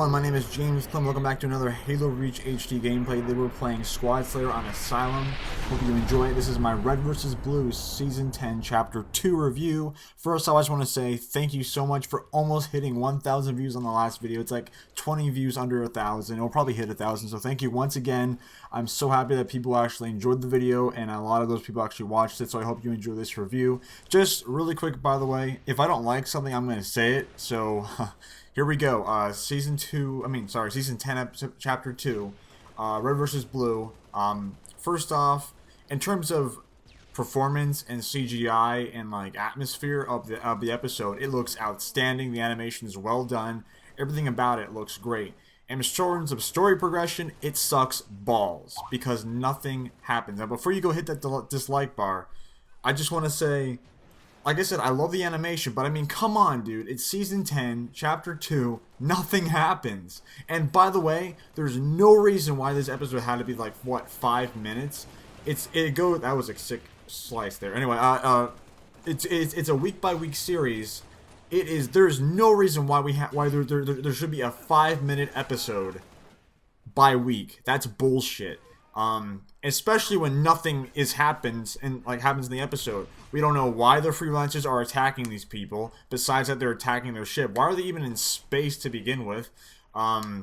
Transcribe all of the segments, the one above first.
everyone, my name is James Clem. Welcome back to another Halo Reach HD gameplay. Today we're playing Squad Slayer on Asylum. Hope you enjoy it. This is my Red vs. Blue Season 10 Chapter 2 review. First, I just want to say thank you so much for almost hitting 1,000 views on the last video. It's like 20 views under 1,000. It'll probably hit 1,000, so thank you once again. I'm so happy that people actually enjoyed the video, and a lot of those people actually watched it, so I hope you enjoy this review. Just really quick, by the way, if I don't like something, I'm going to say it, so... Here we go. Season 10, Chapter 2, Red vs. Blue. First off, in terms of performance and CGI and like atmosphere of the episode, it looks outstanding. The animation is well done. Everything about it looks great. And in terms of story progression, it sucks balls because nothing happens. Now, before you go hit that dislike bar, I just want to say, like I said, I love the animation, but I mean, come on, dude. It's Season 10, Chapter 2, nothing happens. And by the way, there's no reason why this episode had to be like, what, 5 minutes? That was a sick slice there. Anyway, it's a week-by-week series. There's no reason why there should be a 5-minute episode by week. That's bullshit. Especially when nothing happens in the episode. We don't know why the freelancers are attacking these people, besides that they're attacking their ship. Why are they even in space to begin with? By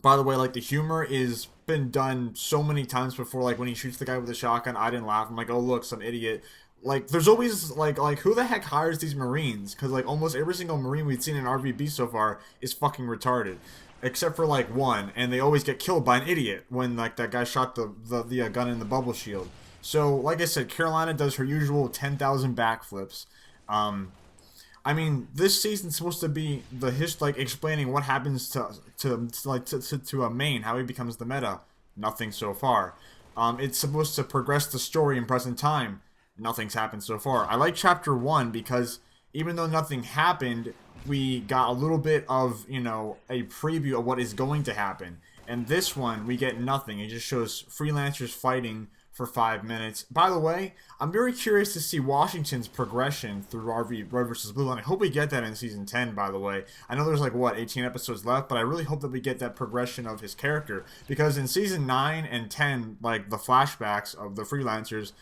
the way, like, the humor is been done so many times before. Like, when he shoots the guy with the shotgun, I didn't laugh. I'm like, oh, look, some idiot. Like, there's always, like who the heck hires these Marines? Because, like, almost every single Marine we've seen in RVB so far is fucking retarded. Except for, like, one, and they always get killed by an idiot when, like, that guy shot the gun in the bubble shield. So, like I said, Carolina does her usual 10,000 backflips. I mean, this season's supposed to be explaining what happens to a main, how he becomes the meta. Nothing so far. It's supposed to progress the story in present time. Nothing's happened so far. I like Chapter 1 because even though nothing happened, we got a little bit of, you know, a preview of what is going to happen. And this one, we get nothing. It just shows freelancers fighting for 5 minutes. By the way, I'm very curious to see Washington's progression through Red vs. Blue, and I hope we get that in Season 10, by the way. I know there's, like, what, 18 episodes left, but I really hope that we get that progression of his character. Because in Season 9 and 10, like, the flashbacks of the freelancers,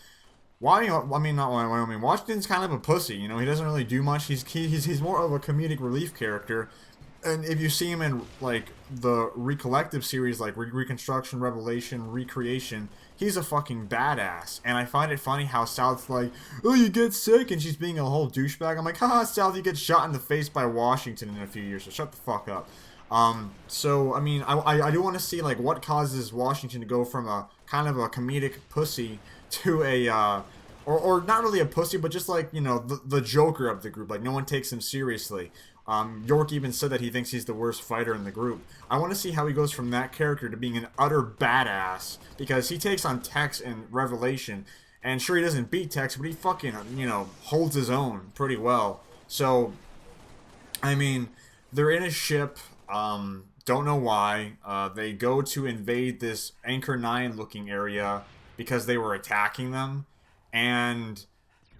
Washington's kind of a pussy, you know, he doesn't really do much. He's more of a comedic relief character. And if you see him in, like, the Recollective series, like Reconstruction, Revelation, Recreation, he's a fucking badass. And I find it funny how South's like, oh, you get sick, and she's being a whole douchebag. I'm like, haha, South, you get shot in the face by Washington in a few years, so shut the fuck up. So, I mean, I do want to see, like, what causes Washington to go from a kind of a comedic pussy to a, or not really a pussy, but just, like, you know, the Joker of the group. Like, no one takes him seriously. York even said that he thinks he's the worst fighter in the group. I want to see how he goes from that character to being an utter badass, because he takes on Tex in Revelation, and sure, he doesn't beat Tex, but he fucking, you know, holds his own pretty well. So, I mean, they're in a ship, don't know why. They go to invade this Anchor 9 looking area because they were attacking them, and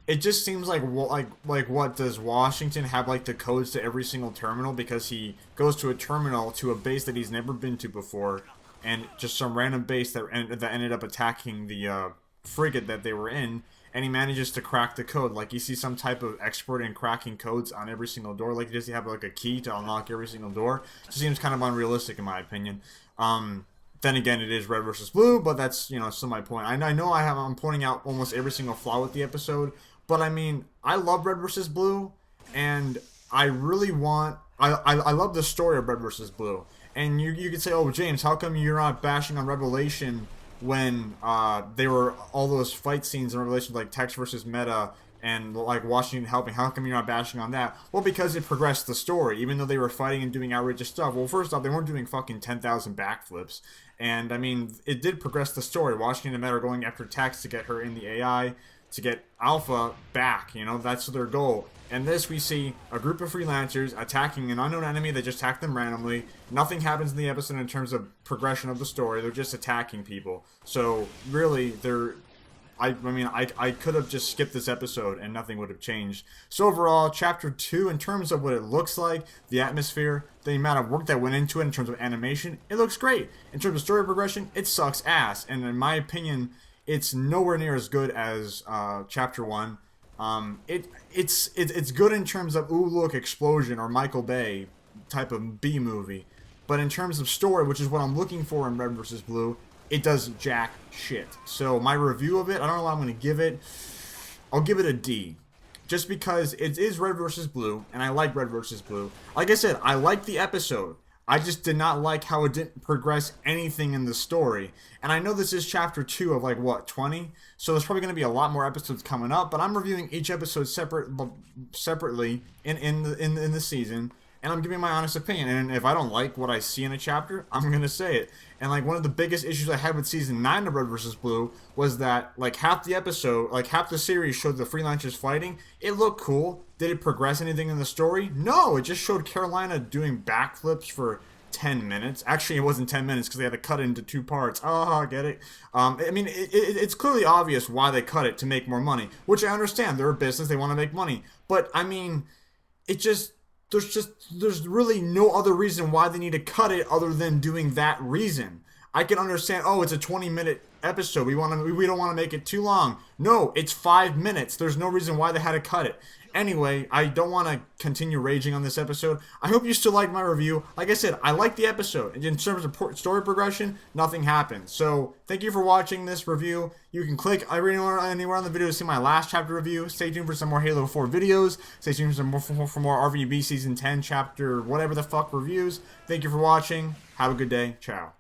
it just seems like what does Washington have, like, the codes to every single terminal, because he goes to a terminal to a base that he's never been to before, and just some random base that ended up attacking the frigate that they were in, and he manages to crack the code. Like, you see some type of expert in cracking codes on every single door. Like, does he have, like, a key to unlock every single door? It seems kind of unrealistic in my opinion. Then again, it is Red vs. Blue, but that's, you know, still my point. I know I'm pointing out almost every single flaw with the episode, but I mean, I love Red vs. Blue, and I really want... I love the story of Red vs. Blue. And you could say, oh, James, how come you're not bashing on Revelation when there were all those fight scenes in Revelation, like Tex versus Meta, and, like, Washington helping? How come you're not bashing on that? Well, because it progressed the story, even though they were fighting and doing outrageous stuff. Well, first off, they weren't doing fucking 10,000 backflips. And, I mean, it did progress the story. Washington and Meta are going after Tex to get her in the AI, to get Alpha back, you know, that's their goal. And this, we see a group of freelancers attacking an unknown enemy that just attacked them randomly. Nothing happens in the episode in terms of progression of the story. They're just attacking people. So, really, I could have just skipped this episode and nothing would have changed. So overall, chapter 2, in terms of what it looks like, the atmosphere, the amount of work that went into it in terms of animation, it looks great. In terms of story progression, it sucks ass. And in my opinion, it's nowhere near as good as chapter 1. It's good in terms of, ooh, look, explosion, or Michael Bay type of B movie. But in terms of story, which is what I'm looking for in Red vs. Blue, it does jack shit. So my review of it, I don't know what I'm going to give it. I'll give it a D. Just because it is Red vs. Blue, and I like Red vs. Blue. Like I said, I liked the episode. I just did not like how it didn't progress anything in the story. And I know this is chapter 2 of, like, what, 20? So there's probably going to be a lot more episodes coming up. But I'm reviewing each episode separately in the season. And I'm giving my honest opinion. And if I don't like what I see in a chapter, I'm going to say it. And, like, one of the biggest issues I had with season 9 of Red vs. Blue was that, like, half the episode, like, half the series showed the freelancers fighting. It looked cool. Did it progress anything in the story? No, it just showed Carolina doing backflips for 10 minutes. Actually, it wasn't 10 minutes because they had to cut it into 2 parts. Oh, get it? I mean, it's clearly obvious why they cut it, to make more money. Which I understand. They're a business. They want to make money. But, I mean, it just... There's really no other reason why they need to cut it other than doing that reason. I can understand, oh, it's a 20-minute episode. We don't want to make it too long. No, it's 5 minutes. There's no reason why they had to cut it. Anyway, I don't want to continue raging on this episode. I hope you still like my review. Like I said, I like the episode. In terms of story progression, nothing happened. So, thank you for watching this review. You can click anywhere on the video to see my last chapter review. Stay tuned for some more Halo 4 videos. Stay tuned for more RVB Season 10 chapter whatever the fuck reviews. Thank you for watching. Have a good day. Ciao.